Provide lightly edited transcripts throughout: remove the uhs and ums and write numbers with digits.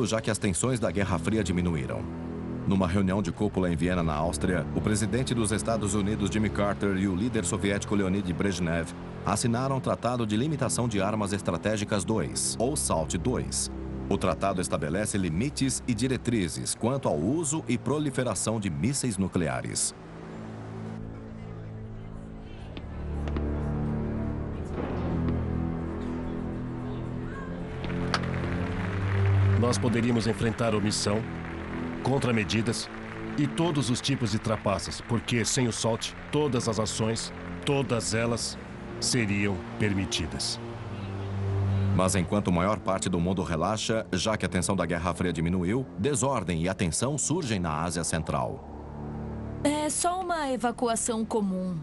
já que as tensões da Guerra Fria diminuíram. Numa reunião de cúpula em Viena, na Áustria, o presidente dos Estados Unidos, Jimmy Carter, e o líder soviético Leonid Brezhnev assinaram o Tratado de Limitação de Armas Estratégicas II, ou SALT II. O tratado estabelece limites e diretrizes quanto ao uso e proliferação de mísseis nucleares. Nós poderíamos enfrentar omissão, contramedidas e todos os tipos de trapaças, porque sem o SALT, todas as ações, todas elas, seriam permitidas. Mas enquanto maior parte do mundo relaxa, já que a tensão da Guerra Fria diminuiu, desordem e atenção surgem na Ásia Central. É só uma evacuação comum.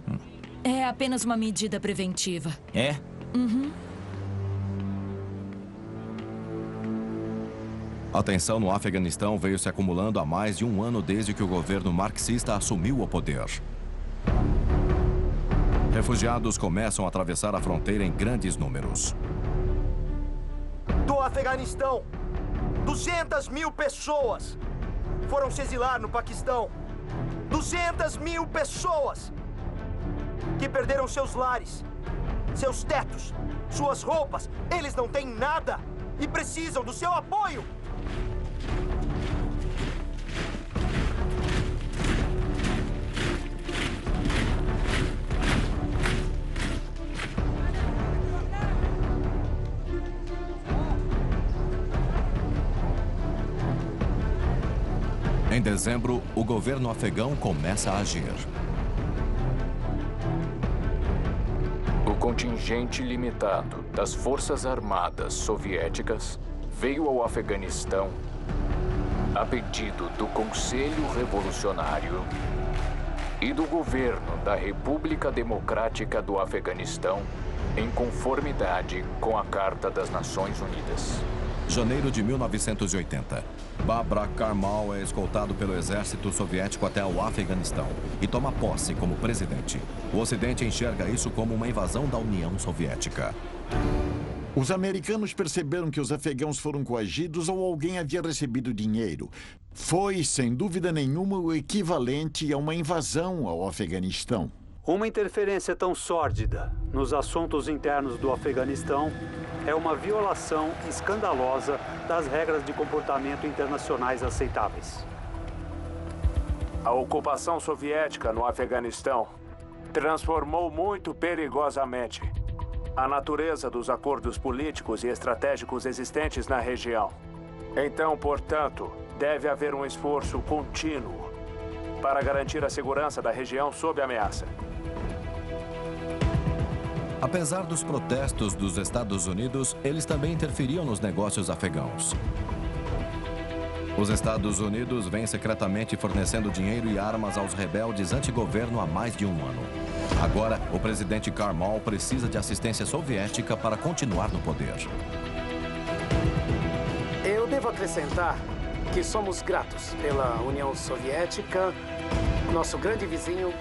É apenas uma medida preventiva. É? Uhum. A tensão no Afeganistão veio se acumulando há mais de um ano desde que o governo marxista assumiu o poder. Refugiados começam a atravessar a fronteira em grandes números. Do Afeganistão, 200 mil pessoas foram se exilar no Paquistão. 200 mil pessoas que perderam seus lares, seus tetos, suas roupas. Eles não têm nada e precisam do seu apoio. Em dezembro, o governo afegão começa a agir. O contingente limitado das Forças Armadas Soviéticas veio ao Afeganistão a pedido do Conselho Revolucionário e do governo da República Democrática do Afeganistão, em conformidade com a Carta das Nações Unidas. Janeiro de 1980. Babrak Karmal é escoltado pelo exército soviético até o Afeganistão e toma posse como presidente. O Ocidente enxerga isso como uma invasão da União Soviética. Os americanos perceberam que os afegãos foram coagidos ou alguém havia recebido dinheiro. Foi, sem dúvida nenhuma, o equivalente a uma invasão ao Afeganistão. Uma interferência tão sórdida nos assuntos internos do Afeganistão é uma violação escandalosa das regras de comportamento internacionais aceitáveis. A ocupação soviética no Afeganistão transformou muito perigosamente a natureza dos acordos políticos e estratégicos existentes na região. Então, portanto, deve haver um esforço contínuo para garantir a segurança da região sob ameaça. Apesar dos protestos dos Estados Unidos, eles também interferiam nos negócios afegãos. Os Estados Unidos vêm secretamente fornecendo dinheiro e armas aos rebeldes anti-governo há mais de um ano. Agora, o presidente Karmal precisa de assistência soviética para continuar no poder. Eu devo acrescentar que somos gratos pela União Soviética, nosso grande vizinho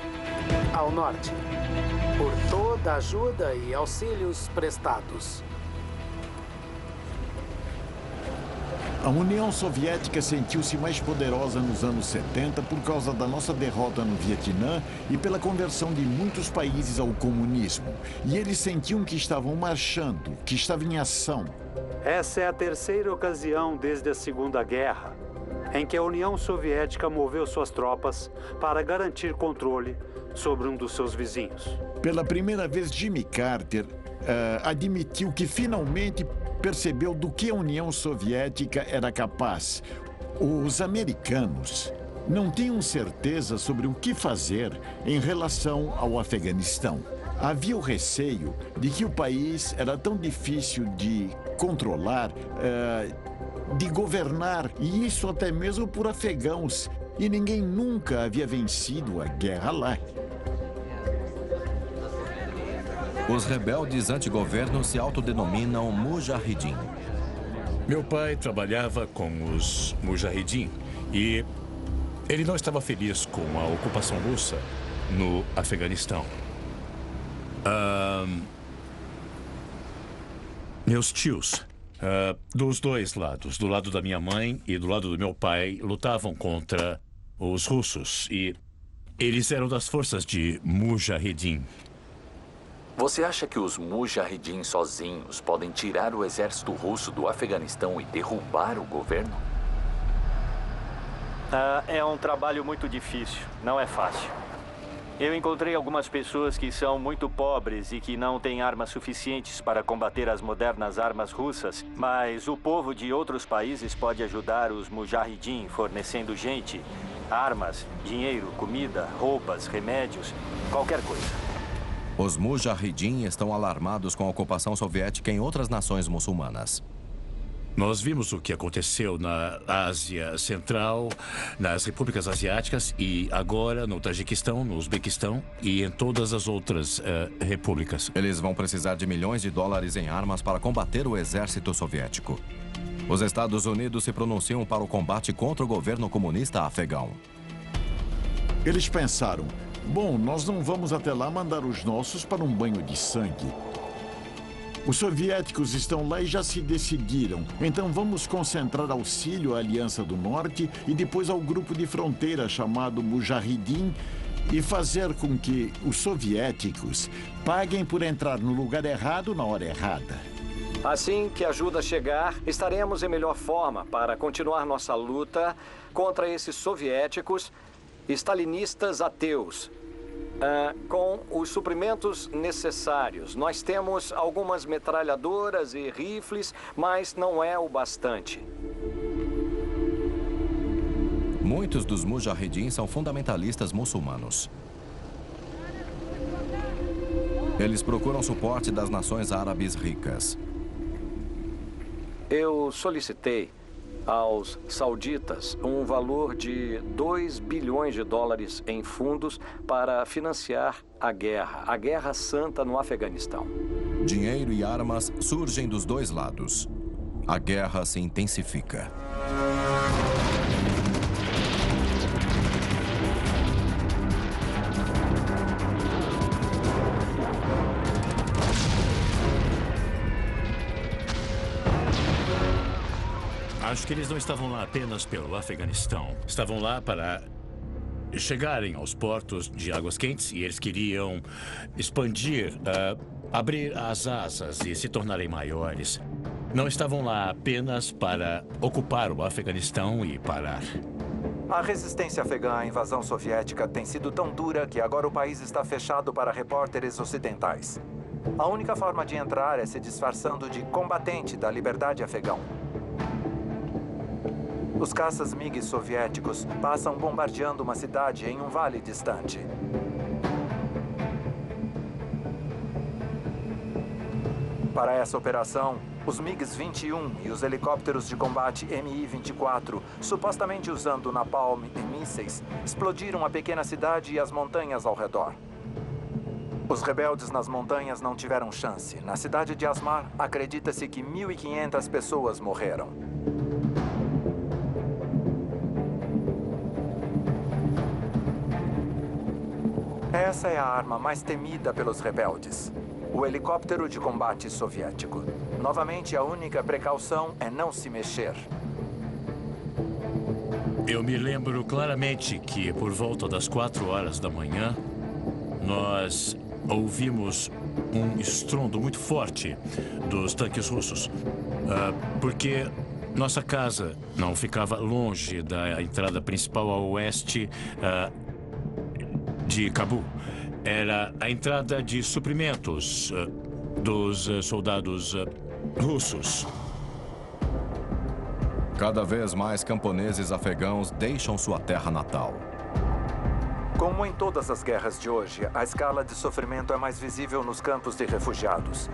ao norte, por toda a ajuda e auxílios prestados. A União Soviética sentiu-se mais poderosa nos anos 70 por causa da nossa derrota no Vietnã e pela conversão de muitos países ao comunismo. E eles sentiam que estavam marchando, que estavam em ação. Essa é a terceira ocasião desde a Segunda Guerra em que a União Soviética moveu suas tropas para garantir controle sobre um dos seus vizinhos. Pela primeira vez, Jimmy Carter admitiu que finalmente percebeu do que a União Soviética era capaz. Os americanos não tinham certeza sobre o que fazer em relação ao Afeganistão. Havia o receio de que o país era tão difícil de controlar, de governar, e isso até mesmo por afegãos. E ninguém nunca havia vencido a guerra lá. Os rebeldes anti-governo se autodenominam Mujahideen. Meu pai trabalhava com os Mujahideen e ele não estava feliz com a ocupação russa no Afeganistão. Meus tios Dos dois lados, do lado da minha mãe e do lado do meu pai, lutavam contra os russos. E eles eram das forças de Mujahideen. Você acha que os Mujahideen sozinhos podem tirar o exército russo do Afeganistão e derrubar o governo? É um trabalho muito difícil, não é fácil. Eu encontrei algumas pessoas que são muito pobres e que não têm armas suficientes para combater as modernas armas russas, mas o povo de outros países pode ajudar os Mujahideen fornecendo gente, armas, dinheiro, comida, roupas, remédios, qualquer coisa. Os Mujahideen estão alarmados com a ocupação soviética em outras nações muçulmanas. Nós vimos o que aconteceu na Ásia Central, nas repúblicas asiáticas e agora no Tajiquistão, no Uzbequistão e em todas as outras repúblicas. Eles vão precisar de milhões de dólares em armas para combater o exército soviético. Os Estados Unidos se pronunciam para o combate contra o governo comunista afegão. Eles pensaram, bom, nós não vamos até lá mandar os nossos para um banho de sangue. Os soviéticos estão lá e já se decidiram. Então vamos concentrar auxílio à Aliança do Norte e depois ao grupo de fronteira chamado Mujahideen e fazer com que os soviéticos paguem por entrar no lugar errado na hora errada. Assim que a ajuda chegar, estaremos em melhor forma para continuar nossa luta contra esses soviéticos stalinistas ateus. Com os suprimentos necessários. Nós temos algumas metralhadoras e rifles, mas não é o bastante. Muitos dos Mujahideen são fundamentalistas muçulmanos. Eles procuram suporte das nações árabes ricas. Eu solicitei aos sauditas um valor de 2 bilhões de dólares em fundos para financiar a Guerra Santa no Afeganistão. Dinheiro e armas surgem dos dois lados. A guerra se intensifica. Acho que eles não estavam lá apenas pelo Afeganistão. Estavam lá para chegarem aos portos de águas quentes e eles queriam expandir, abrir as asas e se tornarem maiores. Não estavam lá apenas para ocupar o Afeganistão e parar. A resistência afegã à invasão soviética tem sido tão dura que agora o país está fechado para repórteres ocidentais. A única forma de entrar é se disfarçando de combatente da liberdade afegão. Os caças MiG soviéticos passam bombardeando uma cidade em um vale distante. Para essa operação, os MiGs 21 e os helicópteros de combate Mi-24, supostamente usando napalm e mísseis, explodiram a pequena cidade e as montanhas ao redor. Os rebeldes nas montanhas não tiveram chance. Na cidade de Asmar, acredita-se que 1.500 pessoas morreram. Essa é a arma mais temida pelos rebeldes. O helicóptero de combate soviético. Novamente, a única precaução é não se mexer. Eu me lembro claramente que, por volta das 4 horas da manhã, nós ouvimos um estrondo muito forte dos tanques russos. Porque nossa casa não ficava longe da entrada principal a oeste de Cabul. Era a entrada de suprimentos dos soldados russos. Cada vez mais camponeses afegãos deixam sua terra natal. Como em todas as guerras de hoje, a escala de sofrimento é mais visível nos campos de refugiados.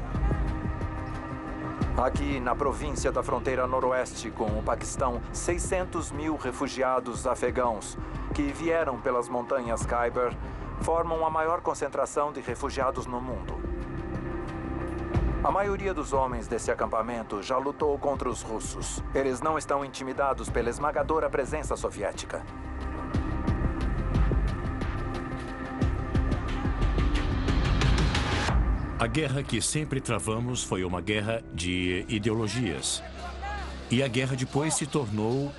Aqui, na província da fronteira noroeste com o Paquistão, 600 mil refugiados afegãos que vieram pelas montanhas Khyber formam a maior concentração de refugiados no mundo. A maioria dos homens desse acampamento já lutou contra os russos. Eles não estão intimidados pela esmagadora presença soviética. A guerra que sempre travamos foi uma guerra de ideologias. E a guerra depois se tornou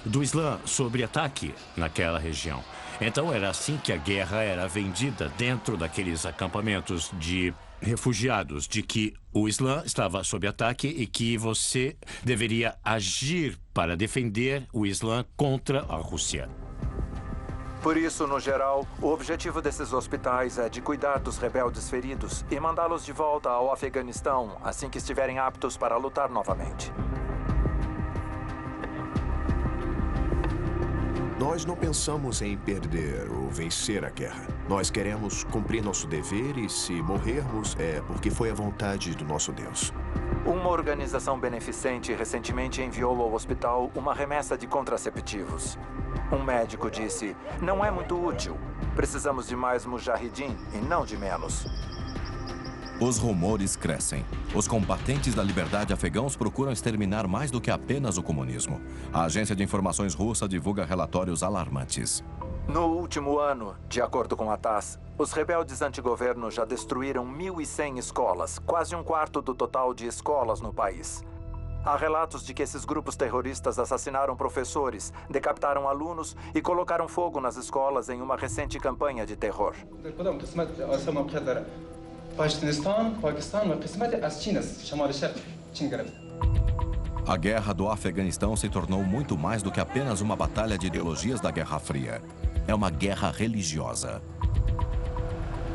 do Islã sobre ataque naquela região. Então era assim que a guerra era vendida dentro daqueles acampamentos de refugiados, de que o Islã estava sob ataque e que você deveria agir para defender o Islã contra a Rússia. Por isso, no geral, o objetivo desses hospitais é de cuidar dos rebeldes feridos e mandá-los de volta ao Afeganistão assim que estiverem aptos para lutar novamente. Nós não pensamos em perder ou vencer a guerra. Nós queremos cumprir nosso dever e, se morrermos, é porque foi a vontade do nosso Deus. Uma organização beneficente recentemente enviou ao hospital uma remessa de contraceptivos. Um médico disse, não é muito útil. Precisamos de mais mujahidin e não de menos. Os rumores crescem. Os combatentes da liberdade afegãos procuram exterminar mais do que apenas o comunismo. A agência de informações russa divulga relatórios alarmantes. No último ano, de acordo com a TASS, os rebeldes antigoverno já destruíram 1.100 escolas, quase um quarto do total de escolas no país. Há relatos de que esses grupos terroristas assassinaram professores, decapitaram alunos e colocaram fogo nas escolas em uma recente campanha de terror. A guerra do Afeganistão se tornou muito mais do que apenas uma batalha de ideologias da Guerra Fria. É uma guerra religiosa.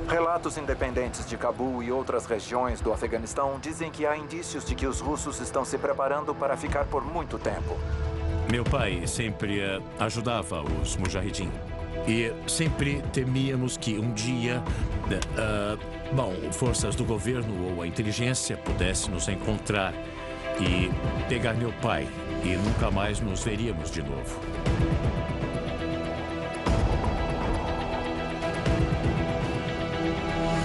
Relatos independentes de Cabul e outras regiões do Afeganistão dizem que há indícios de que os russos estão se preparando para ficar por muito tempo. Meu pai sempre ajudava os mujahidin. E sempre temíamos que um dia, forças do governo ou a inteligência pudessem nos encontrar e pegar meu pai. E nunca mais nos veríamos de novo.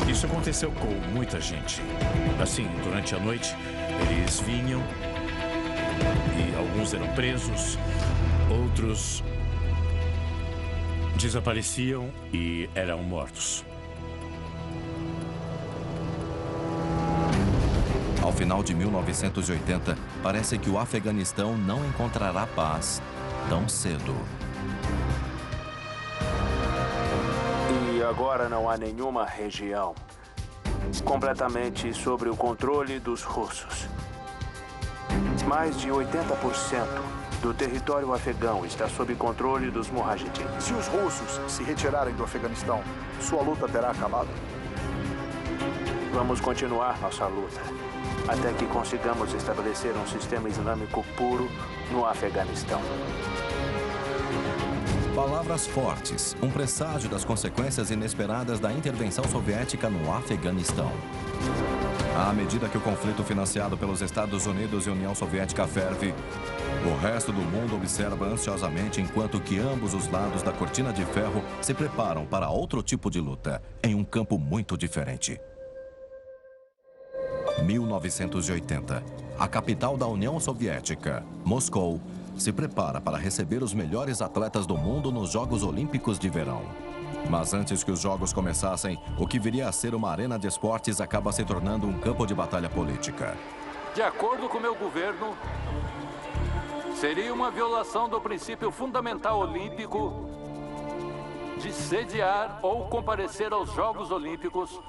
Isso aconteceu com muita gente. Assim, durante a noite, eles vinham e alguns eram presos, outros desapareciam e eram mortos. Ao final de 1980, parece que o Afeganistão não encontrará paz tão cedo. E agora não há nenhuma região completamente sob o controle dos russos. Mais de 80% do território afegão está sob controle dos mujahidin. Se os russos se retirarem do Afeganistão, sua luta terá acabado? Vamos continuar nossa luta até que consigamos estabelecer um sistema islâmico puro no Afeganistão. Palavras fortes, um presságio das consequências inesperadas da intervenção soviética no Afeganistão. À medida que o conflito financiado pelos Estados Unidos e União Soviética ferve, o resto do mundo observa ansiosamente enquanto que ambos os lados da cortina de ferro se preparam para outro tipo de luta, em um campo muito diferente. 1980. A capital da União Soviética, Moscou, se prepara para receber os melhores atletas do mundo nos Jogos Olímpicos de Verão. Mas antes que os Jogos começassem, o que viria a ser uma arena de esportes acaba se tornando um campo de batalha política. De acordo com meu governo, seria uma violação do princípio fundamental olímpico de sediar ou comparecer aos Jogos Olímpicos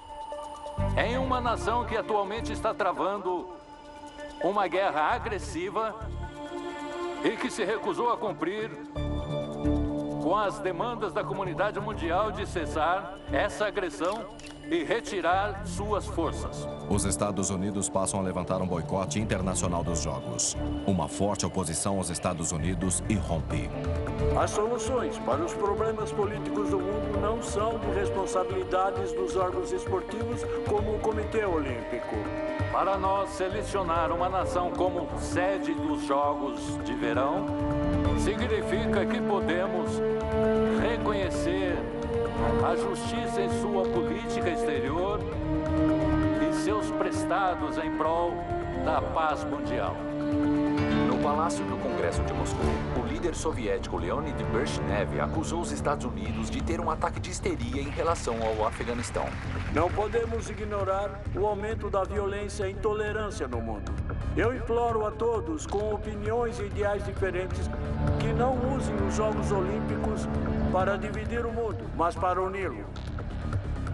em uma nação que atualmente está travando uma guerra agressiva e que se recusou a cumprir com as demandas da comunidade mundial de cessar essa agressão e retirar suas forças. Os Estados Unidos passam a levantar um boicote internacional dos Jogos. Uma forte oposição aos Estados Unidos irrompe. As soluções para os problemas políticos do mundo não são de responsabilidades dos órgãos esportivos como o Comitê Olímpico. Para nós, selecionar uma nação como sede dos Jogos de Verão significa que podemos reconhecer a justiça em sua política exterior e seus prestados em prol da paz mundial. No Palácio do Congresso de Moscou, o líder soviético Leonid Brezhnev acusou os Estados Unidos de ter um ataque de histeria em relação ao Afeganistão. Não podemos ignorar o aumento da violência e intolerância no mundo. Eu imploro a todos com opiniões e ideais diferentes que não usem os Jogos Olímpicos para dividir o mundo, mas para uni-lo.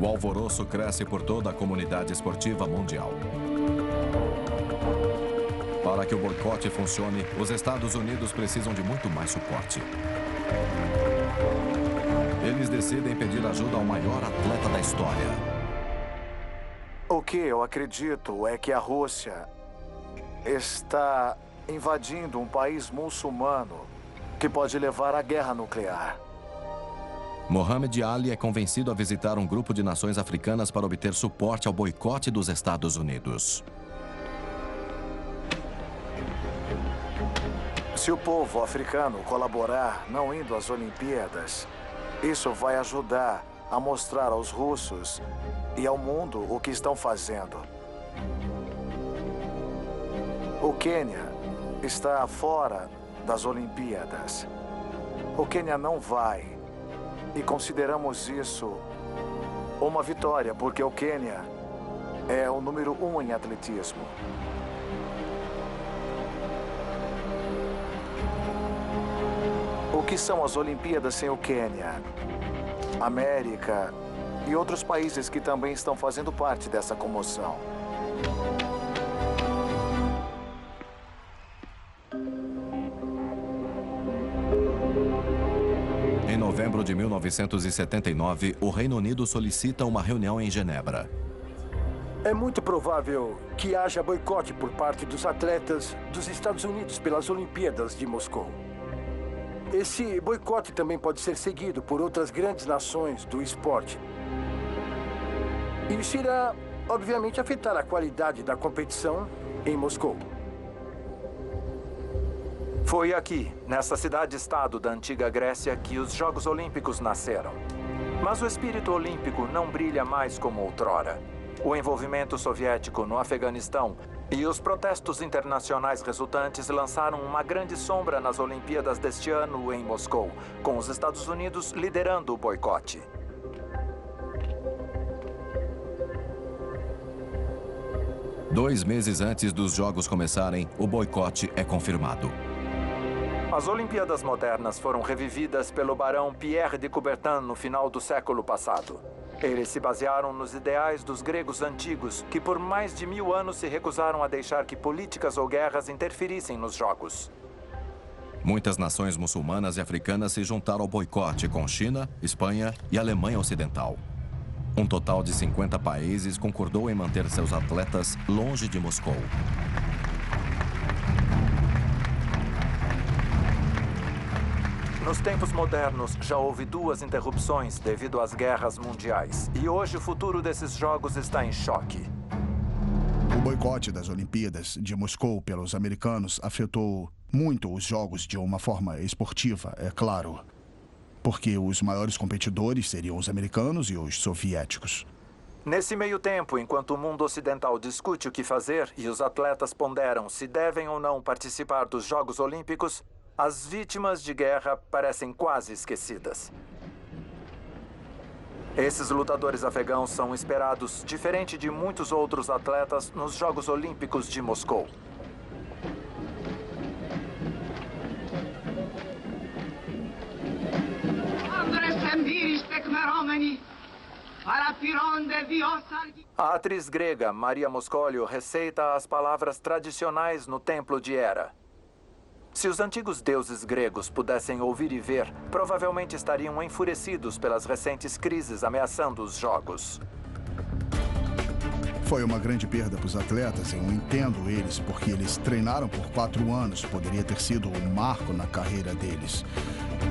O alvoroço cresce por toda a comunidade esportiva mundial. Para que o boicote funcione, os Estados Unidos precisam de muito mais suporte. Eles decidem pedir ajuda ao maior atleta da história. O que eu acredito é que a Rússia está invadindo um país muçulmano que pode levar à guerra nuclear. Mohamed Ali é convencido a visitar um grupo de nações africanas para obter suporte ao boicote dos Estados Unidos. Se o povo africano colaborar não indo às Olimpíadas, isso vai ajudar a mostrar aos russos e ao mundo o que estão fazendo. O Quênia está fora das Olimpíadas. O Quênia não vai. E consideramos isso uma vitória, porque o Quênia é o número 1 em atletismo. O que são as Olimpíadas sem o Quênia? América e outros países que também estão fazendo parte dessa comoção. Em novembro de 1979, o Reino Unido solicita uma reunião em Genebra. É muito provável que haja boicote por parte dos atletas dos Estados Unidos pelas Olimpíadas de Moscou. Esse boicote também pode ser seguido por outras grandes nações do esporte. Isso irá, obviamente, afetar a qualidade da competição em Moscou. Foi aqui, nessa cidade-estado da antiga Grécia, que os Jogos Olímpicos nasceram. Mas o espírito olímpico não brilha mais como outrora. O envolvimento soviético no Afeganistão e os protestos internacionais resultantes lançaram uma grande sombra nas Olimpíadas deste ano em Moscou, com os Estados Unidos liderando o boicote. Dois meses antes dos Jogos começarem, o boicote é confirmado. As Olimpíadas modernas foram revividas pelo barão Pierre de Coubertin no final do século passado. Eles se basearam nos ideais dos gregos antigos, que por mais de 1000 anos se recusaram a deixar que políticas ou guerras interferissem nos jogos. Muitas nações muçulmanas e africanas se juntaram ao boicote com China, Espanha e Alemanha Ocidental. Um total de 50 países concordou em manter seus atletas longe de Moscou. Nos tempos modernos, já houve 2 interrupções devido às guerras mundiais. E hoje o futuro desses jogos está em choque. O boicote das Olimpíadas de Moscou pelos americanos afetou muito os jogos de uma forma esportiva, é claro. Porque os maiores competidores seriam os americanos e os soviéticos. Nesse meio tempo, enquanto o mundo ocidental discute o que fazer e os atletas ponderam se devem ou não participar dos Jogos Olímpicos, as vítimas de guerra parecem quase esquecidas. Esses lutadores afegãos são esperados, diferente de muitos outros atletas, nos Jogos Olímpicos de Moscou. A atriz grega Maria Moscolio receita as palavras tradicionais no templo de Hera. Se os antigos deuses gregos pudessem ouvir e ver, provavelmente estariam enfurecidos pelas recentes crises ameaçando os jogos. Foi uma grande perda para os atletas, eu entendo eles, porque eles treinaram por 4 anos, poderia ter sido um marco na carreira deles.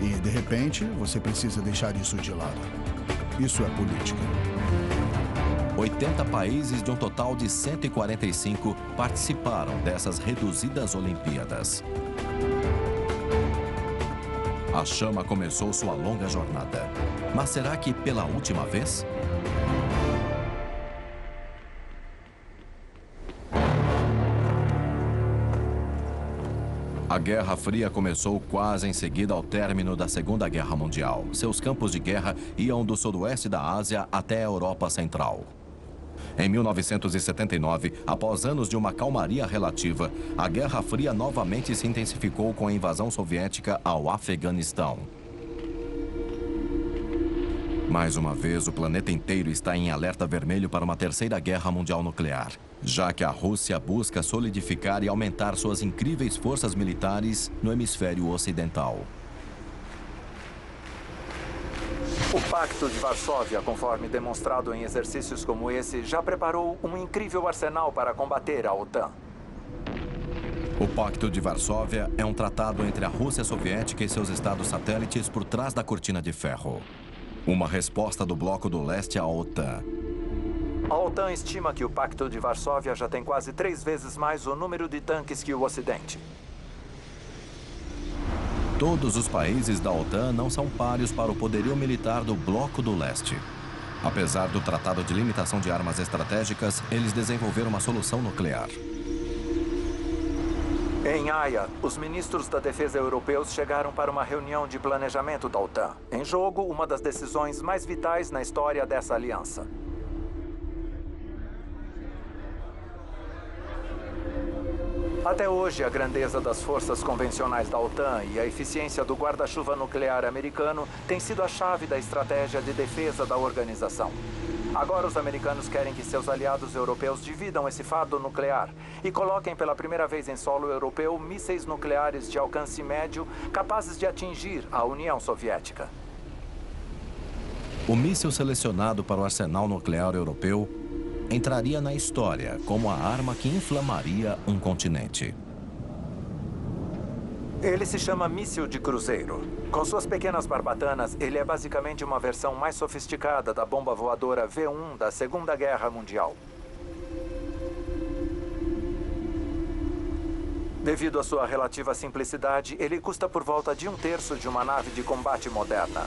E, de repente, você precisa deixar isso de lado. Isso é política. 80 países de um total de 145 participaram dessas reduzidas Olimpíadas. A chama começou sua longa jornada. Mas será que pela última vez? A Guerra Fria começou quase em seguida ao término da Segunda Guerra Mundial. Seus campos de guerra iam do sudoeste da Ásia até a Europa Central. Em 1979, após anos de uma calmaria relativa, a Guerra Fria novamente se intensificou com a invasão soviética ao Afeganistão. Mais uma vez, o planeta inteiro está em alerta vermelho para uma terceira guerra mundial nuclear, já que a Rússia busca solidificar e aumentar suas incríveis forças militares no hemisfério ocidental. O Pacto de Varsóvia, conforme demonstrado em exercícios como esse, já preparou um incrível arsenal para combater a OTAN. O Pacto de Varsóvia é um tratado entre a Rússia soviética e seus estados satélites por trás da cortina de ferro. Uma resposta do Bloco do Leste à OTAN. A OTAN estima que o Pacto de Varsóvia já tem quase 3 vezes mais o número de tanques que o Ocidente. Todos os países da OTAN não são páreos para o poderio militar do Bloco do Leste. Apesar do Tratado de Limitação de Armas Estratégicas, eles desenvolveram uma solução nuclear. Em Haia, os ministros da defesa europeus chegaram para uma reunião de planejamento da OTAN. Em jogo, uma das decisões mais vitais na história dessa aliança. Até hoje, a grandeza das forças convencionais da OTAN e a eficiência do guarda-chuva nuclear americano tem sido a chave da estratégia de defesa da organização. Agora, os americanos querem que seus aliados europeus dividam esse fardo nuclear e coloquem pela primeira vez em solo europeu mísseis nucleares de alcance médio capazes de atingir a União Soviética. O míssil selecionado para o arsenal nuclear europeu entraria na história como a arma que inflamaria um continente. Ele se chama míssil de cruzeiro. Com suas pequenas barbatanas, ele é basicamente uma versão mais sofisticada da bomba voadora V1 da Segunda Guerra Mundial. Devido à sua relativa simplicidade, ele custa por volta de 1/3 de uma nave de combate moderna.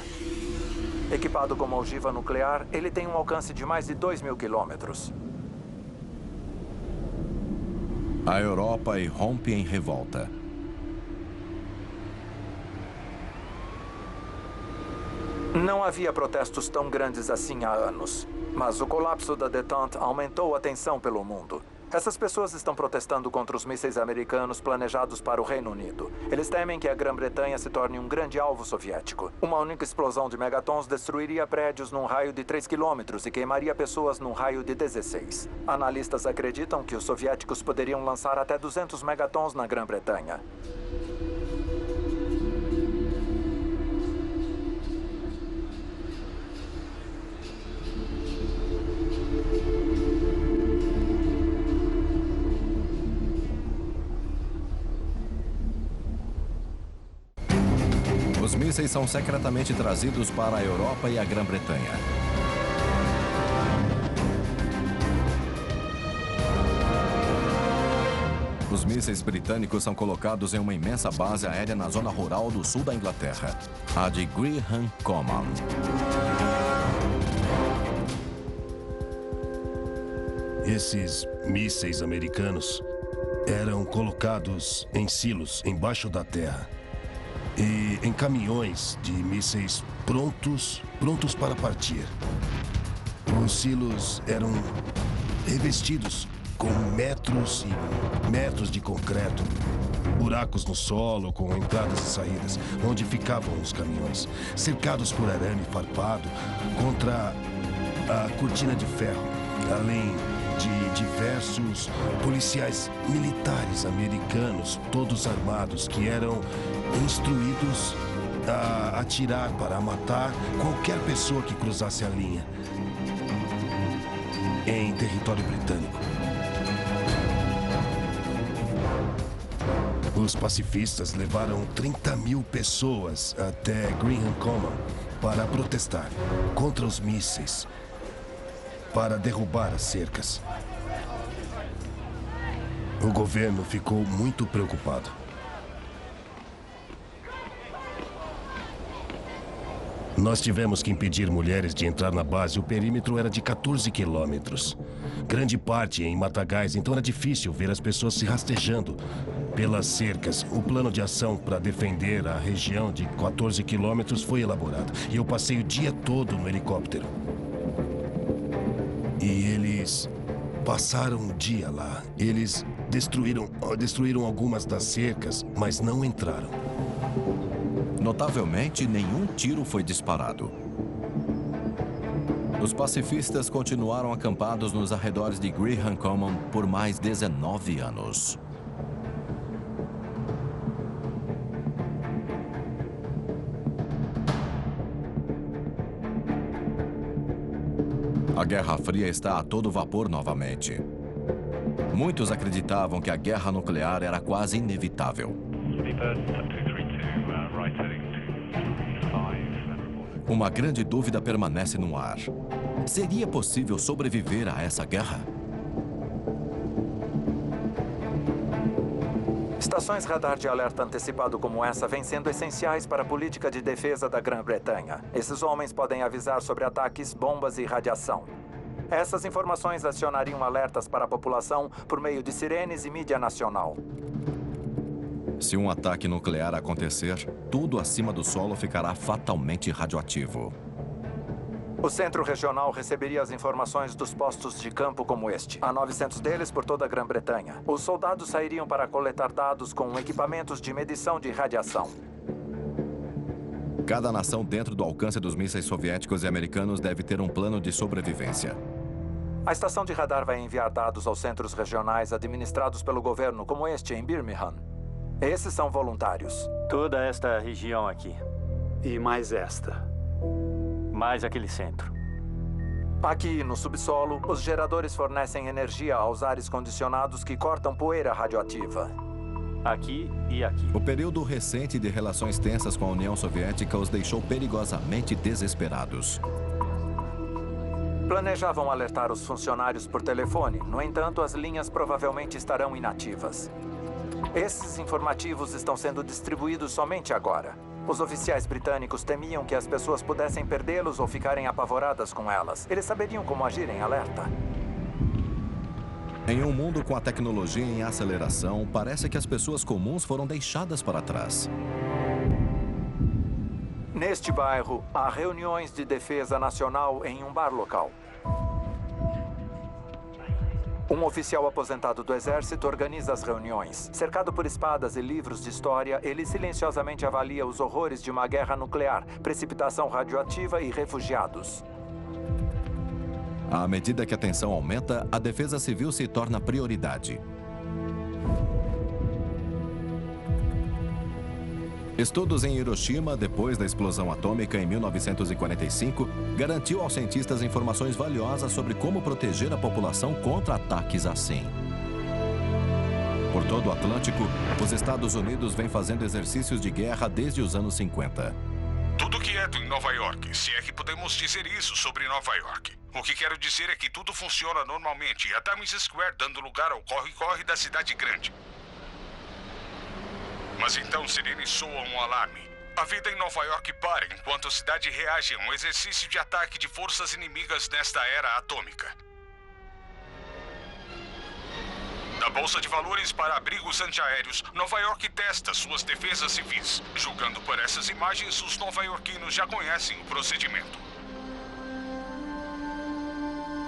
Equipado com uma ogiva nuclear, ele tem um alcance de mais de 2.000 quilômetros. A Europa irrompe em revolta. Não havia protestos tão grandes assim há anos, mas o colapso da détente aumentou a tensão pelo mundo. Essas pessoas estão protestando contra os mísseis americanos planejados para o Reino Unido. Eles temem que a Grã-Bretanha se torne um grande alvo soviético. Uma única explosão de megatons destruiria prédios num raio de 3 quilômetros e queimaria pessoas num raio de 16. Analistas acreditam que os soviéticos poderiam lançar até 200 megatons na Grã-Bretanha. Os mísseis são secretamente trazidos para a Europa e a Grã-Bretanha. Os mísseis britânicos são colocados em uma imensa base aérea na zona rural do sul da Inglaterra, a de Greenham Common. Esses mísseis americanos eram colocados em silos embaixo da terra e em caminhões de mísseis prontos para partir. Os silos eram revestidos com metros e metros de concreto, buracos no solo com entradas e saídas, onde ficavam os caminhões, cercados por arame farpado contra a cortina de ferro, além de diversos policiais militares americanos, todos armados, que eram instruídos a atirar para matar qualquer pessoa que cruzasse a linha em território britânico. Os pacifistas levaram 30.000 pessoas até Greenham Common para protestar contra os mísseis, para derrubar as cercas. O governo ficou muito preocupado. Nós tivemos que impedir mulheres de entrar na base. O perímetro era de 14 quilômetros. Grande parte em matagais, então era difícil ver as pessoas se rastejando pelas cercas. O plano de ação para defender a região de 14 quilômetros foi elaborado. E eu passei o dia todo no helicóptero. E eles passaram o dia lá. Eles destruíram algumas das cercas, mas não entraram. Notavelmente, nenhum tiro foi disparado. Os pacifistas continuaram acampados nos arredores de Graham Common por mais 19 anos. A Guerra Fria está a todo vapor novamente. Muitos acreditavam que a guerra nuclear era quase inevitável. Uma grande dúvida permanece no ar. Seria possível sobreviver a essa guerra? Estações radar de alerta antecipado como essa vêm sendo essenciais para a política de defesa da Grã-Bretanha. Esses homens podem avisar sobre ataques, bombas e radiação. Essas informações acionariam alertas para a população por meio de sirenes e mídia nacional. Se um ataque nuclear acontecer, tudo acima do solo ficará fatalmente radioativo. O Centro Regional receberia as informações dos postos de campo como este. Há 900 deles por toda a Grã-Bretanha. Os soldados sairiam para coletar dados com equipamentos de medição de radiação. Cada nação dentro do alcance dos mísseis soviéticos e americanos deve ter um plano de sobrevivência. A estação de radar vai enviar dados aos centros regionais administrados pelo governo, como este em Birmingham. Esses são voluntários. Toda esta região aqui. E mais esta. Mais aquele centro. Aqui, no subsolo, os geradores fornecem energia aos ares condicionados que cortam poeira radioativa. Aqui e aqui. O período recente de relações tensas com a União Soviética os deixou perigosamente desesperados. Planejavam alertar os funcionários por telefone. No entanto, as linhas provavelmente estarão inativas. Esses informativos estão sendo distribuídos somente agora. Os oficiais britânicos temiam que as pessoas pudessem perdê-los ou ficarem apavoradas com elas. Eles saberiam como agir em alerta. Em um mundo com a tecnologia em aceleração, parece que as pessoas comuns foram deixadas para trás. Neste bairro, há reuniões de defesa nacional em um bar local. Um oficial aposentado do exército organiza as reuniões. Cercado por espadas e livros de história, ele silenciosamente avalia os horrores de uma guerra nuclear, precipitação radioativa e refugiados. À medida que a tensão aumenta, a defesa civil se torna prioridade. Estudos em Hiroshima, depois da explosão atômica em 1945, garantiu aos cientistas informações valiosas sobre como proteger a população contra ataques assim. Por todo o Atlântico, os Estados Unidos vêm fazendo exercícios de guerra desde os anos 50. Tudo quieto em Nova York, se é que podemos dizer isso sobre Nova York. O que quero dizer é que tudo funciona normalmente, e a Times Square dando lugar ao corre-corre da cidade grande. Mas então sirenes soam um alarme. A vida em Nova York para enquanto a cidade reage a um exercício de ataque de forças inimigas nesta era atômica. Da Bolsa de Valores para abrigos antiaéreos, Nova York testa suas defesas civis. Julgando por essas imagens, os nova-iorquinos já conhecem o procedimento.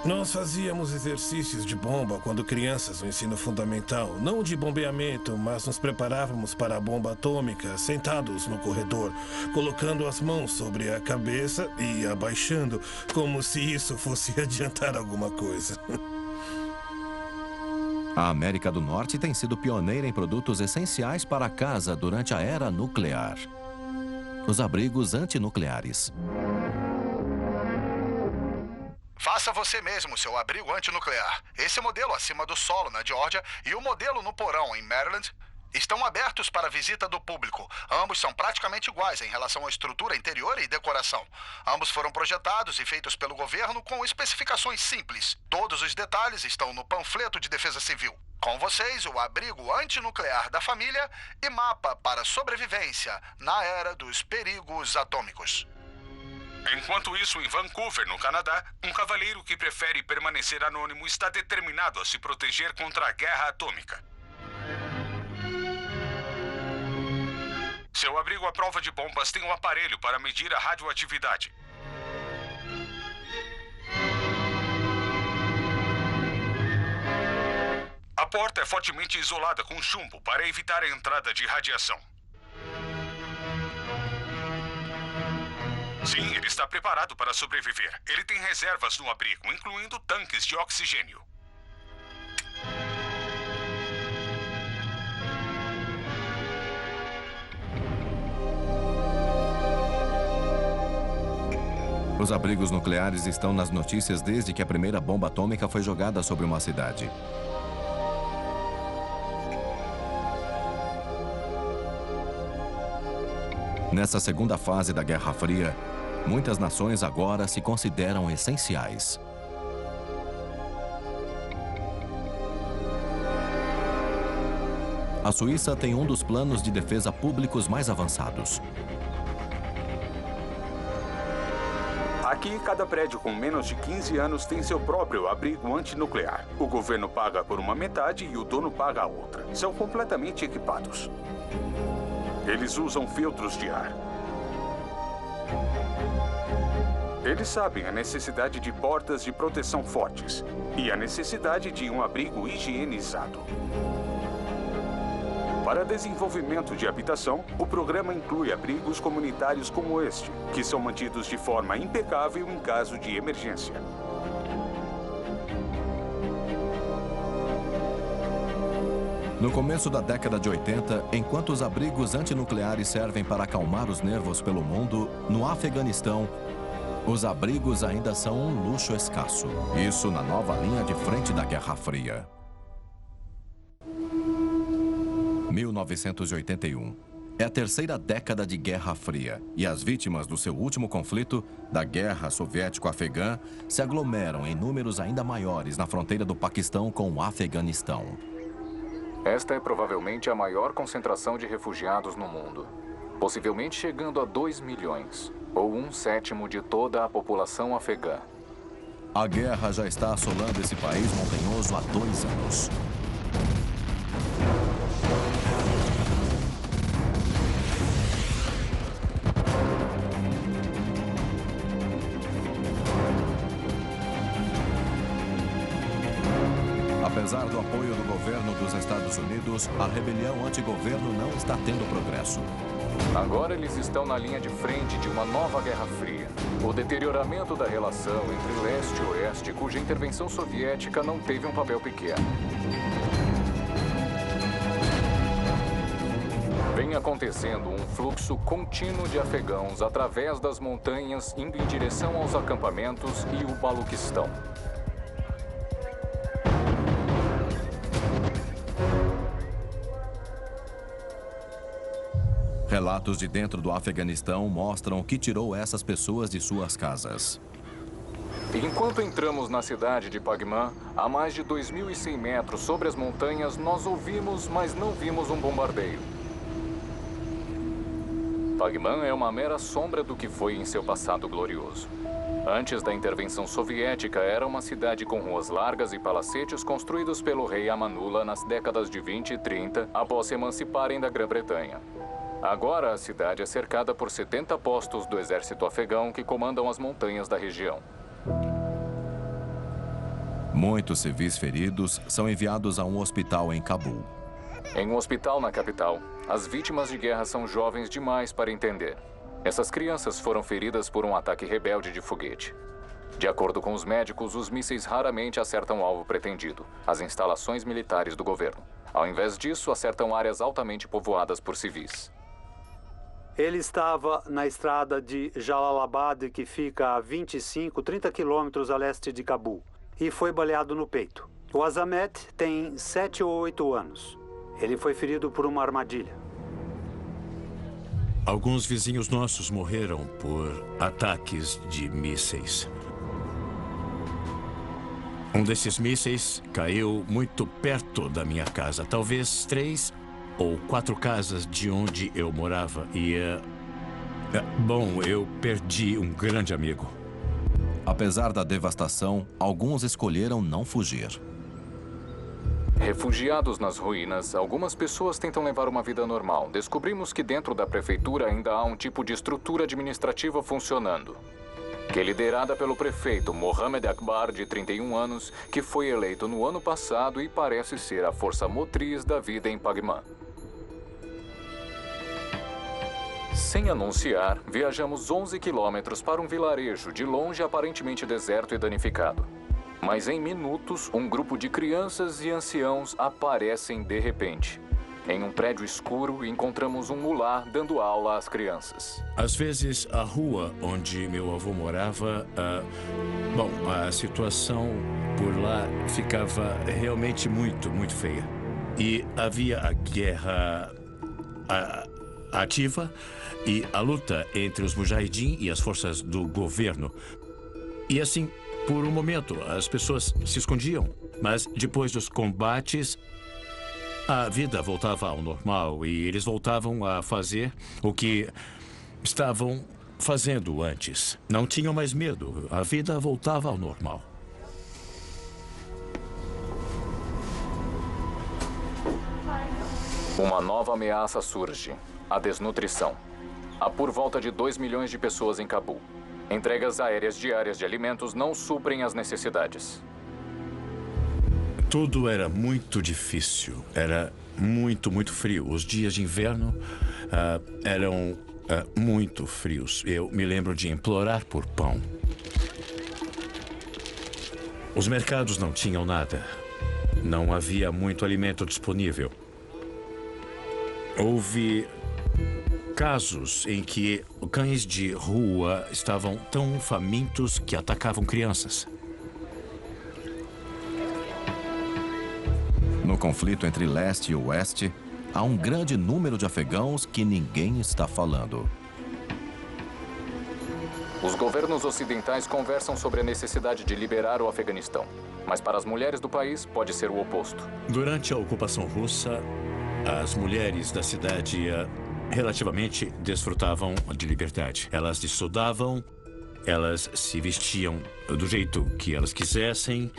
Nós fazíamos exercícios de bomba quando crianças no ensino fundamental. Não de bombeamento, mas nos preparávamos para a bomba atômica, sentados no corredor, colocando as mãos sobre a cabeça e abaixando, como se isso fosse adiantar alguma coisa. A América do Norte tem sido pioneira em produtos essenciais para a casa durante a era nuclear. Os abrigos antinucleares. Faça você mesmo seu abrigo antinuclear. Esse modelo acima do solo, na Geórgia, e o modelo no porão, em Maryland, estão abertos para visita do público. Ambos são praticamente iguais em relação à estrutura interior e decoração. Ambos foram projetados e feitos pelo governo com especificações simples. Todos os detalhes estão no panfleto de defesa civil. Com vocês, o abrigo antinuclear da família e mapa para sobrevivência na era dos perigos atômicos. Enquanto isso, em Vancouver, no Canadá, um cavalheiro que prefere permanecer anônimo está determinado a se proteger contra a guerra atômica. Seu abrigo à prova de bombas tem um aparelho para medir a radioatividade. A porta é fortemente isolada com chumbo para evitar a entrada de radiação. Sim, ele está preparado para sobreviver. Ele tem reservas no abrigo, incluindo tanques de oxigênio. Os abrigos nucleares estão nas notícias desde que a primeira bomba atômica foi jogada sobre uma cidade. Nessa segunda fase da Guerra Fria, muitas nações agora se consideram essenciais. A Suíça tem um dos planos de defesa públicos mais avançados. Aqui, cada prédio com menos de 15 anos tem seu próprio abrigo antinuclear. O governo paga por uma metade e o dono paga a outra. São completamente equipados. Eles usam filtros de ar. Eles sabem a necessidade de portas de proteção fortes e a necessidade de um abrigo higienizado. Para desenvolvimento de habitação, o programa inclui abrigos comunitários como este, que são mantidos de forma impecável em caso de emergência. No começo da década de 80, enquanto os abrigos antinucleares servem para acalmar os nervos pelo mundo, no Afeganistão, os abrigos ainda são um luxo escasso. Isso na nova linha de frente da Guerra Fria. 1981. É a terceira década de Guerra Fria e as vítimas do seu último conflito, da Guerra Soviético-Afegã, se aglomeram em números ainda maiores na fronteira do Paquistão com o Afeganistão. Esta é provavelmente a maior concentração de refugiados no mundo, possivelmente chegando a 2 milhões, ou 1/7 de toda a população afegã. A guerra já está assolando esse país montanhoso há 2 anos. Apesar do apoio do governo dos Estados Unidos, a rebelião antigoverno não está tendo progresso. Agora eles estão na linha de frente de uma nova Guerra Fria. O deterioramento da relação entre leste e oeste, cuja intervenção soviética não teve um papel pequeno. Vem acontecendo um fluxo contínuo de afegãos através das montanhas, indo em direção aos acampamentos e o Baluquistão. Relatos de dentro do Afeganistão mostram o que tirou essas pessoas de suas casas. Enquanto entramos na cidade de Pagman, a mais de 2.100 metros sobre as montanhas, nós ouvimos, mas não vimos um bombardeio. Pagman é uma mera sombra do que foi em seu passado glorioso. Antes da intervenção soviética, era uma cidade com ruas largas e palacetes construídos pelo rei Amanullah nas décadas de 20 e 30, após se emanciparem da Grã-Bretanha. Agora, a cidade é cercada por 70 postos do exército afegão que comandam as montanhas da região. Muitos civis feridos são enviados a um hospital em Cabul. Em um hospital na capital, as vítimas de guerra são jovens demais para entender. Essas crianças foram feridas por um ataque rebelde de foguete. De acordo com os médicos, os mísseis raramente acertam o alvo pretendido, as instalações militares do governo. Ao invés disso, acertam áreas altamente povoadas por civis. Ele estava na estrada de Jalalabad, que fica a 25, 30 quilômetros a leste de Cabul, e foi baleado no peito. O Azamet tem 7 ou 8 anos. Ele foi ferido por uma armadilha. Alguns vizinhos nossos morreram por ataques de mísseis. Um desses mísseis caiu muito perto da minha casa, talvez 3 ou 4 casas de onde eu morava. E, bom, eu perdi um grande amigo. Apesar da devastação, alguns escolheram não fugir. Refugiados nas ruínas, algumas pessoas tentam levar uma vida normal. Descobrimos que dentro da prefeitura ainda há um tipo de estrutura administrativa funcionando, que é liderada pelo prefeito Mohamed Akbar, de 31 anos, que foi eleito no ano passado e parece ser a força motriz da vida em Pagman. Sem anunciar, viajamos 11 quilômetros para um vilarejo de longe aparentemente deserto e danificado. Mas em minutos, um grupo de crianças e anciãos aparecem de repente. Em um prédio escuro, encontramos um mulá dando aula às crianças. Às vezes, a rua onde meu avô morava, a situação por lá ficava realmente muito feia. E havia a guerra ativa e a luta entre os mujahidin e as forças do governo. E assim, por um momento, as pessoas se escondiam. Mas depois dos combates, a vida voltava ao normal e eles voltavam a fazer o que estavam fazendo antes. Não tinham mais medo. A vida voltava ao normal. Uma nova ameaça surge: a desnutrição. Há por volta de 2 milhões de pessoas em Cabul. Entregas aéreas diárias de alimentos não suprem as necessidades. Tudo era muito difícil. Era muito frio. Os dias de inverno eram muito frios. Eu me lembro de implorar por pão. Os mercados não tinham nada. Não havia muito alimento disponível. Houve casos em que cães de rua estavam tão famintos que atacavam crianças. No conflito entre leste e oeste, há um grande número de afegãos que ninguém está falando. Os governos ocidentais conversam sobre a necessidade de liberar o Afeganistão. Mas para as mulheres do país, pode ser o oposto. Durante a ocupação russa, as mulheres da cidade relativamente desfrutavam de liberdade. Elas estudavam, elas se vestiam do jeito que elas quisessem,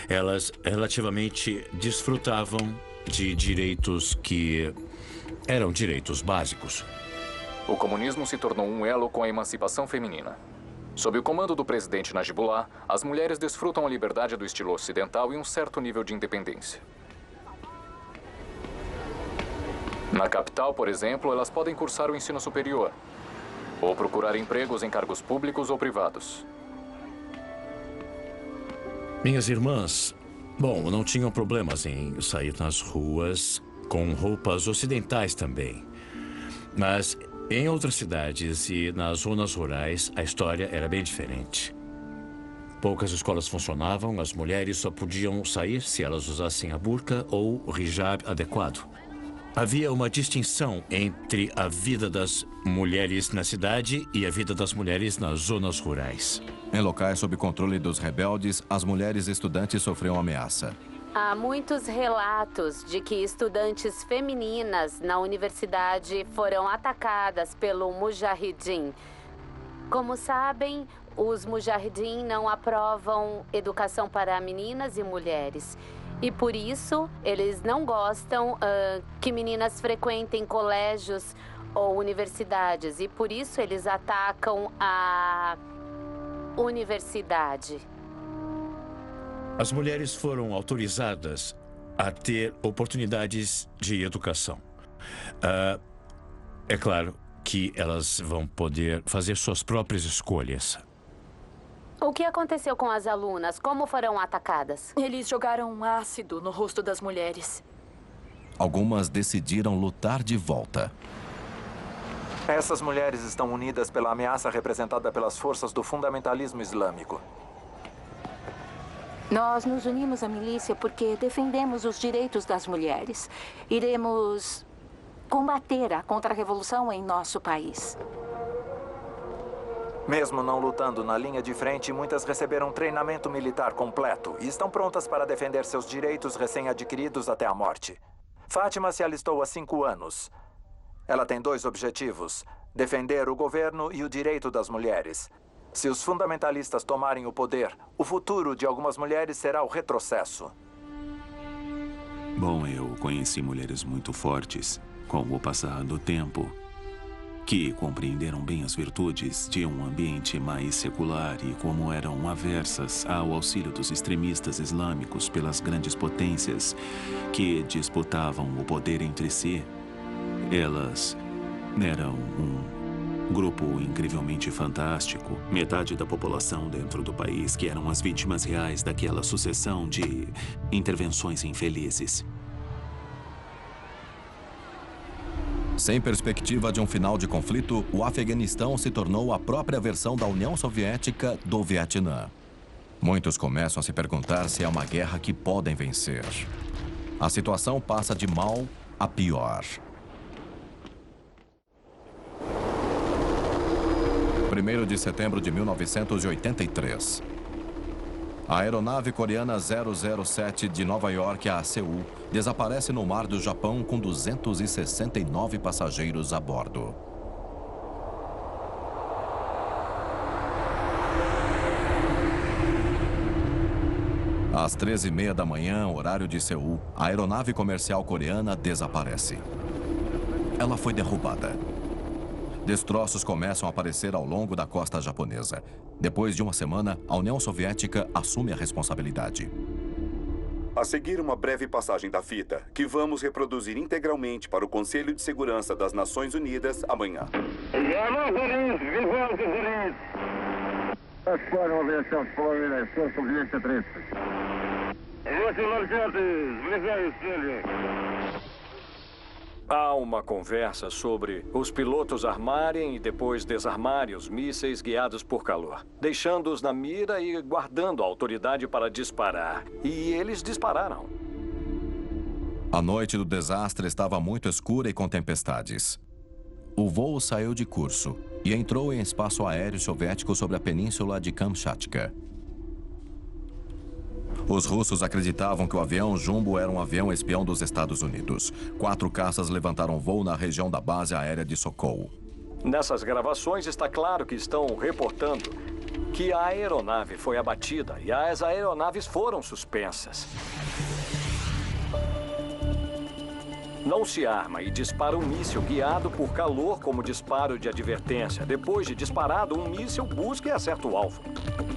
elas relativamente desfrutavam de direitos que eram direitos básicos. O comunismo se tornou um elo com a emancipação feminina. Sob o comando do presidente Najibullah, as mulheres desfrutam a liberdade do estilo ocidental e um certo nível de independência. Na capital, por exemplo, elas podem cursar o ensino superior ou procurar empregos em cargos públicos ou privados. Minhas irmãs, não tinham problemas em sair nas ruas com roupas ocidentais também. Mas em outras cidades e nas zonas rurais, a história era bem diferente. Poucas escolas funcionavam, as mulheres só podiam sair se elas usassem a burca ou o hijab adequado. Havia uma distinção entre a vida das mulheres na cidade e a vida das mulheres nas zonas rurais. Em locais sob controle dos rebeldes, as mulheres estudantes sofriam ameaça. Há muitos relatos de que estudantes femininas na universidade foram atacadas pelo mujahidin. Como sabem, os mujahidin não aprovam educação para meninas e mulheres. E por isso, eles não gostam que meninas frequentem colégios ou universidades. E por isso, eles atacam a universidade. As mulheres foram autorizadas a ter oportunidades de educação. É claro que elas vão poder fazer suas próprias escolhas. O que aconteceu com as alunas? Como foram atacadas? Eles jogaram ácido no rosto das mulheres. Algumas decidiram lutar de volta. Essas mulheres estão unidas pela ameaça representada pelas forças do fundamentalismo islâmico. Nós nos unimos à milícia porque defendemos os direitos das mulheres. Iremos combater a contra-revolução em nosso país. Mesmo não lutando na linha de frente, muitas receberam treinamento militar completo e estão prontas para defender seus direitos recém-adquiridos até a morte. Fátima se alistou há 5 anos. Ela tem 2 objetivos: defender o governo e o direito das mulheres. Se os fundamentalistas tomarem o poder, o futuro de algumas mulheres será o retrocesso. Bom, eu conheci mulheres muito fortes, com o passar do tempo, que compreenderam bem as virtudes de um ambiente mais secular e como eram aversas ao auxílio dos extremistas islâmicos pelas grandes potências que disputavam o poder entre si. Elas eram um grupo incrivelmente fantástico. Metade da população dentro do país que eram as vítimas reais daquela sucessão de intervenções infelizes. Sem perspectiva de um final de conflito, o Afeganistão se tornou a própria versão da União Soviética do Vietnã. Muitos começam a se perguntar se é uma guerra que podem vencer. A situação passa de mal a pior. 1º de setembro de 1983. A aeronave coreana 007 de Nova York a Seul desaparece no mar do Japão com 269 passageiros a bordo. Às 13h30 da manhã, horário de Seul, a aeronave comercial coreana desaparece. Ela foi derrubada. Destroços começam a aparecer ao longo da costa japonesa. Depois de uma semana, a União Soviética assume a responsabilidade. A seguir, uma breve passagem da fita, que vamos reproduzir integralmente para o Conselho de Segurança das Nações Unidas amanhã. Há uma conversa sobre os pilotos armarem e depois desarmarem os mísseis guiados por calor, deixando-os na mira e guardando a autoridade para disparar. E eles dispararam. A noite do desastre estava muito escura e com tempestades. O voo saiu de curso e entrou em espaço aéreo soviético sobre a península de Kamchatka. Os russos acreditavam que o avião Jumbo era um avião espião dos Estados Unidos. 4 caças levantaram voo na região da base aérea de Sokou. Nessas gravações está claro que estão reportando que a aeronave foi abatida e as aeronaves foram suspensas. Não se arma e dispara um míssil guiado por calor como disparo de advertência. Depois de disparado, um míssil busca e acerta o alvo.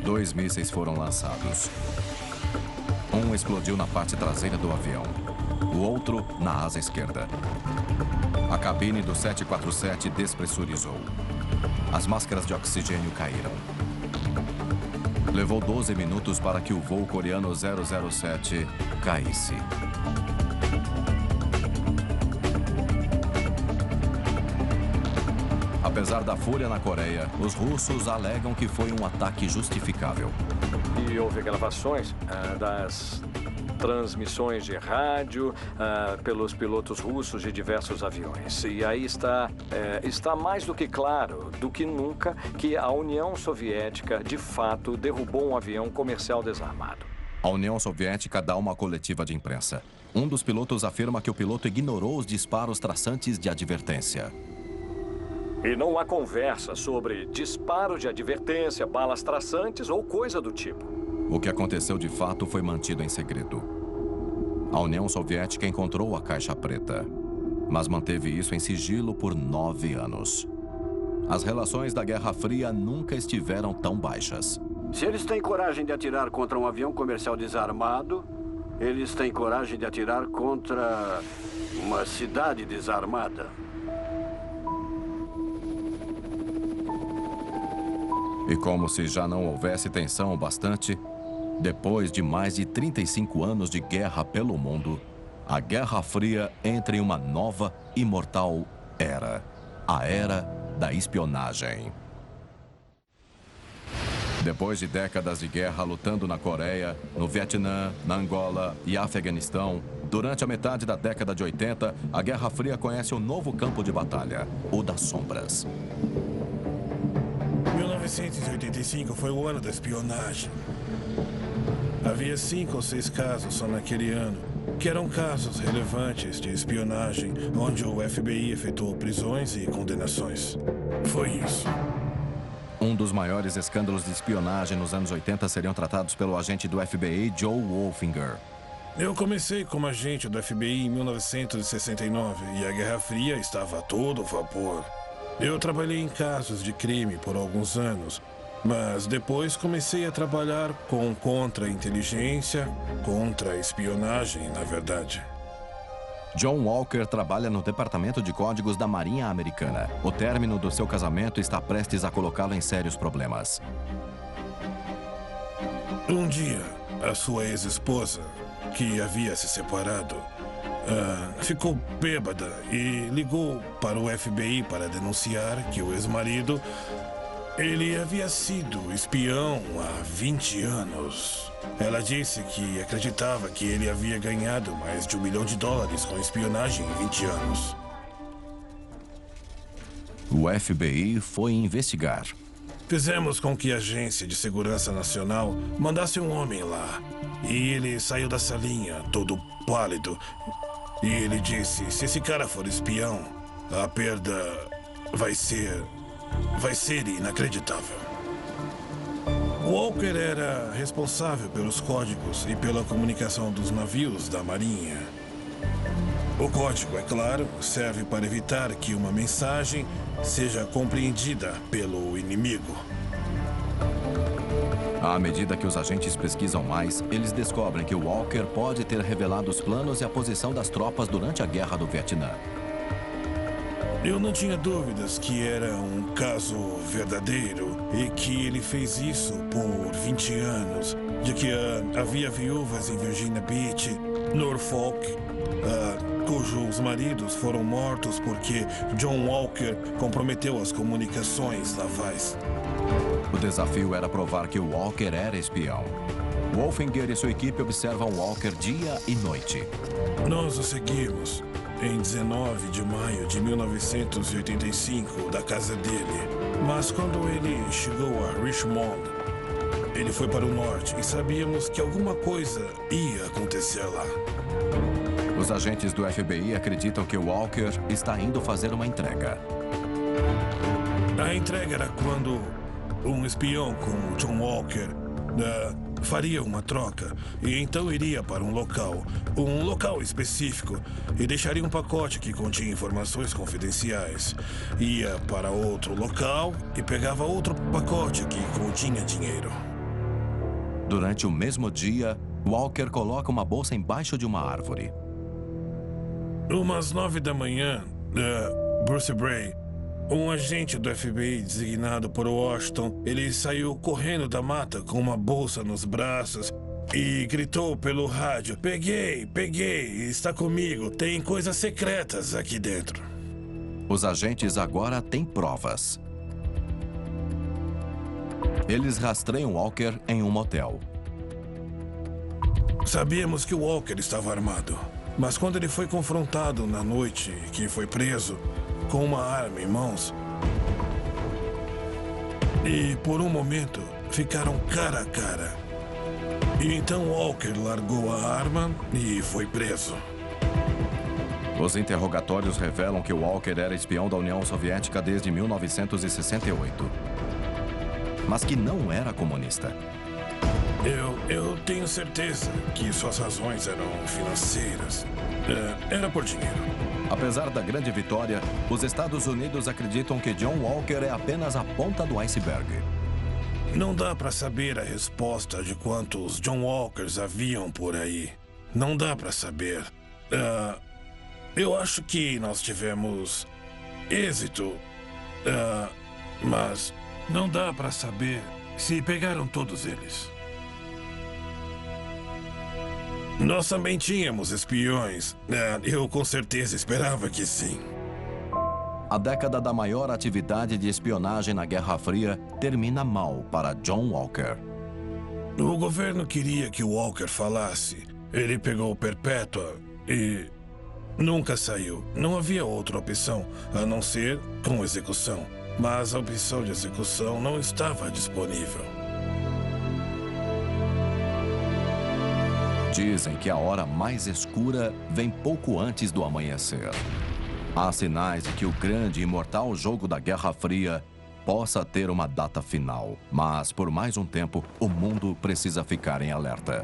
2 mísseis foram lançados. Um explodiu na parte traseira do avião, o outro na asa esquerda. A cabine do 747 despressurizou. As máscaras de oxigênio caíram. Levou 12 minutos para que o voo coreano 007 caísse. Apesar da fúria na Coreia, os russos alegam que foi um ataque justificável. E houve gravações das transmissões de rádio pelos pilotos russos de diversos aviões. E aí está mais do que claro, do que nunca, que a União Soviética, de fato, derrubou um avião comercial desarmado. A União Soviética dá uma coletiva de imprensa. Um dos pilotos afirma que o piloto ignorou os disparos traçantes de advertência. E não há conversa sobre disparo de advertência, balas traçantes ou coisa do tipo. O que aconteceu de fato foi mantido em segredo. A União Soviética encontrou a caixa preta, mas manteve isso em sigilo por 9 anos. As relações da Guerra Fria nunca estiveram tão baixas. Se eles têm coragem de atirar contra um avião comercial desarmado, eles têm coragem de atirar contra uma cidade desarmada. E como se já não houvesse tensão o bastante, depois de mais de 35 anos de guerra pelo mundo, a Guerra Fria entra em uma nova e mortal era. A era da espionagem. Depois de décadas de guerra lutando na Coreia, no Vietnã, na Angola e Afeganistão, durante a metade da década de 80, a Guerra Fria conhece um novo campo de batalha, o das sombras. 1985 foi o ano da espionagem. Havia 5 ou 6 casos só naquele ano, que eram casos relevantes de espionagem, onde o FBI efetuou prisões e condenações. Foi isso. Um dos maiores escândalos de espionagem nos anos 80 seriam tratados pelo agente do FBI, Joe Wolfinger. Eu comecei como agente do FBI em 1969 e a Guerra Fria estava a todo vapor. Eu trabalhei em casos de crime por alguns anos, mas depois comecei a trabalhar com contra-inteligência, contra-espionagem, na verdade. John Walker trabalha no Departamento de Códigos da Marinha Americana. O término do seu casamento está prestes a colocá-lo em sérios problemas. Um dia, a sua ex-esposa, que havia se separado, ficou bêbada e ligou para o FBI para denunciar que o ex-marido, ele havia sido espião há 20 anos. Ela disse que acreditava que ele havia ganhado mais de $1 milhão com espionagem em 20 anos. O FBI foi investigar. Fizemos com que a Agência de Segurança Nacional mandasse um homem lá. E ele saiu da salinha, todo pálido. E ele disse, se esse cara for espião, a perda vai ser inacreditável. Walker era responsável pelos códigos e pela comunicação dos navios da Marinha. O código, é claro, serve para evitar que uma mensagem seja compreendida pelo inimigo. À medida que os agentes pesquisam mais, eles descobrem que Walker pode ter revelado os planos e a posição das tropas durante a Guerra do Vietnã. Eu não tinha dúvidas que era um caso verdadeiro e que ele fez isso por 20 anos. De que havia viúvas em Virginia Beach, Norfolk, cujos maridos foram mortos porque John Walker comprometeu as comunicações navais. O desafio era provar que Walker era espião. Wolfinger e sua equipe observam Walker dia e noite. Nós o seguimos em 19 de maio de 1985 da casa dele. Mas quando ele chegou a Richmond, ele foi para o norte e sabíamos que alguma coisa ia acontecer lá. Os agentes do FBI acreditam que Walker está indo fazer uma entrega. A entrega era quando um espião com John Walker faria uma troca e então iria para um local específico e deixaria um pacote que continha informações confidenciais. Ia para outro local e pegava outro pacote que continha dinheiro. Durante o mesmo dia, Walker coloca uma bolsa embaixo de uma árvore. Umas 9 da manhã, Bruce Bray, um agente do FBI designado por Washington, ele saiu correndo da mata com uma bolsa nos braços e gritou pelo rádio: peguei, está comigo, tem coisas secretas aqui dentro. Os agentes agora têm provas. Eles rastreiam Walker em um motel. Sabíamos que o Walker estava armado, mas quando ele foi confrontado na noite que foi preso, com uma arma em mãos, e por um momento ficaram cara a cara. E então Walker largou a arma e foi preso. Os interrogatórios revelam que Walker era espião da União Soviética desde 1968, mas que não era comunista. Eu tenho certeza que suas razões eram financeiras. Era por dinheiro. Apesar da grande vitória, os Estados Unidos acreditam que John Walker é apenas a ponta do iceberg. Não dá para saber a resposta de quantos John Walkers haviam por aí. Não dá para saber. Eu acho que nós tivemos êxito, mas não dá para saber se pegaram todos eles. Nós também tínhamos espiões. Eu com certeza esperava que sim. A década da maior atividade de espionagem na Guerra Fria termina mal para John Walker. O governo queria que o Walker falasse. Ele pegou perpétua e nunca saiu. Não havia outra opção, a não ser com execução. Mas a opção de execução não estava disponível. Dizem que a hora mais escura vem pouco antes do amanhecer. Há sinais de que o grande e imortal jogo da Guerra Fria possa ter uma data final. Mas, por mais um tempo, o mundo precisa ficar em alerta.